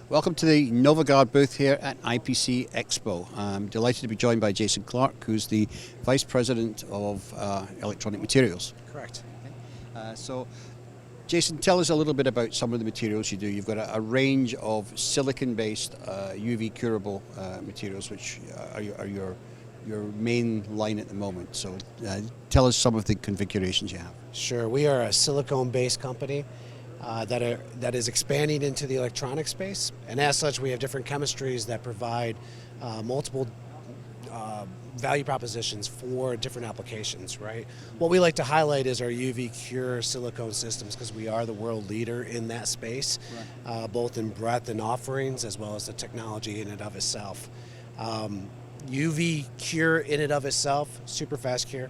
Welcome to the NovaGuard booth here at IPC Expo. I'm delighted to be joined by Jason Clark, who's the Vice President of Electronic Materials. Correct. So, Jason, tell us a little bit about some of the materials you do. You've got a range of silicon-based UV curable materials, which are your main line at the moment. So tell us some of the configurations you have. Sure. We are a silicone-based company that is expanding into the electronic space, and as such we have different chemistries that provide multiple value propositions for different applications, right? What we like to highlight is our UV Cure silicone systems, because we are the world leader in that space, right. Both in breadth and offerings as well as the technology in and of itself. UV Cure in and of itself, super fast cure,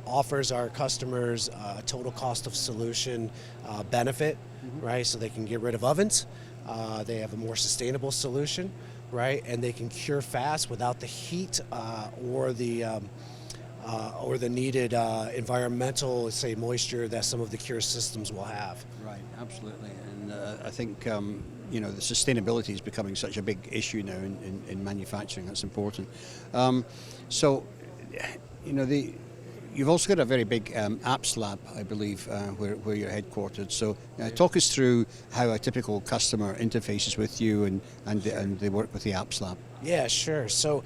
offers our customers a total cost of solution benefit, right? So they can get rid of ovens, they have a more sustainable solution, right? And they can cure fast without the heat or the needed environmental, say, moisture that some of the cure systems will have. Right, absolutely. And I think you know, the sustainability is becoming such a big issue now in manufacturing. That's important. So, you know, you've also got a very big apps lab, I believe, where you're headquartered. So talk us through how a typical customer interfaces with you and they work with the apps lab. Yeah, sure. So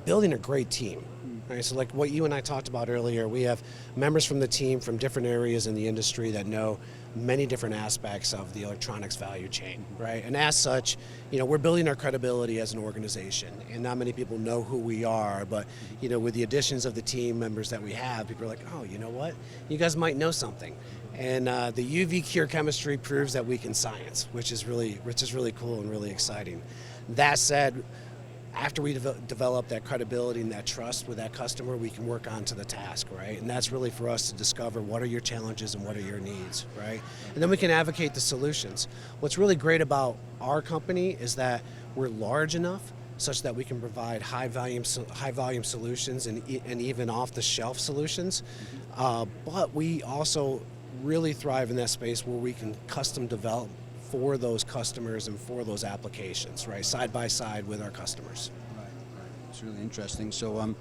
building a great team. Right, so like what you and I talked about earlier, we have members from the team from different areas in the industry that know many different aspects of the electronics value chain, right? And as such, you know, we're building our credibility as an organization, and not many people know who we are, but you know, with the additions of the team members that we have, people are like, oh, you know what? You guys might know something. And the UV Cure chemistry proves that we can science, which is really cool and really exciting. That said, after we develop that credibility and that trust with that customer, we can work on to the task, right? And that's really for us to discover what are your challenges and what are your needs, right? And then we can advocate the solutions. What's really great about our company is that we're large enough such that we can provide high volume solutions and even off-the-shelf solutions. But we also really thrive in that space where we can custom develop for those customers and for those applications, right, side by side with our customers. Right. It's really interesting. So, what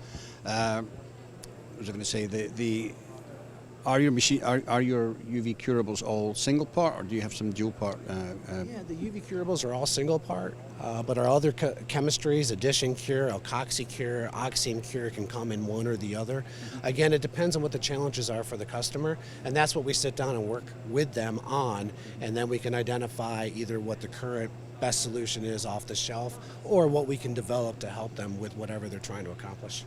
was I going to say? Are your UV curables all single part, or do you have some dual part? Yeah, the UV curables are all single part, but our other chemistries, addition cure, alkoxy cure, oxime cure, can come in one or the other. Again, it depends on what the challenges are for the customer, and that's what we sit down and work with them on, and then we can identify either what the current best solution is off the shelf, or what we can develop to help them with whatever they're trying to accomplish.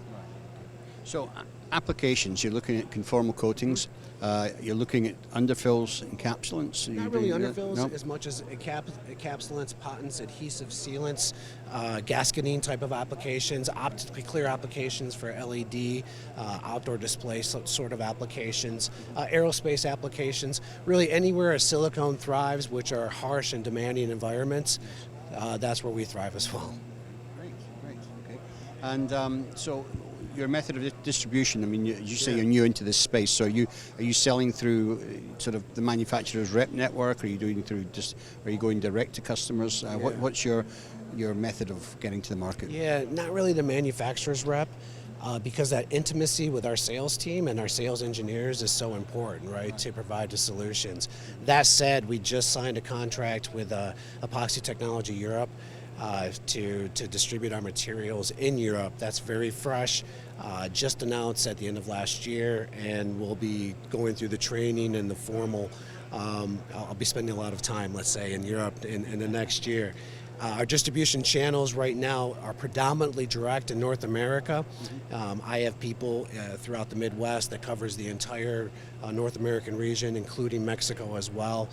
So, applications, you're looking at conformal coatings, you're looking at underfills, encapsulants? Not really underfills, no? As much as encapsulants, potents, adhesive sealants, gasketing type of applications, optically clear applications for LED, outdoor display sort of applications, aerospace applications, really anywhere a silicone thrives, which are harsh and demanding environments, that's where we thrive as well. Great, okay. And so, your method of distribution, I mean, you say you're new into this space, so are you selling through sort of the manufacturer's rep network, or are you doing through are you going direct to customers? What's your method of getting to the market? Yeah, not really the manufacturer's rep, because that intimacy with our sales team and our sales engineers is so important, right, to provide the solutions. That said, we just signed a contract with Epoxy Technology Europe to distribute our materials in Europe. That's very fresh, just announced at the end of last year, and we'll be going through the training and the formal, I'll be spending a lot of time, let's say, in Europe in the next year. Our distribution channels right now are predominantly direct in North America. I have people throughout the Midwest that covers the entire North American region, including Mexico as well.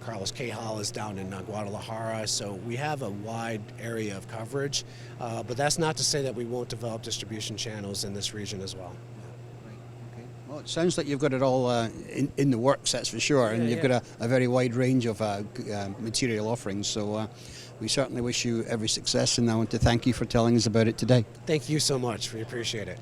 Carlos Cajal is down in Guadalajara, so we have a wide area of coverage, but that's not to say that we won't develop distribution channels in this region as well. Well, it sounds like you've got it all in the works, that's for sure, and you've got a very wide range of material offerings, so we certainly wish you every success, and I want to thank you for telling us about it today. Thank you so much. We appreciate it.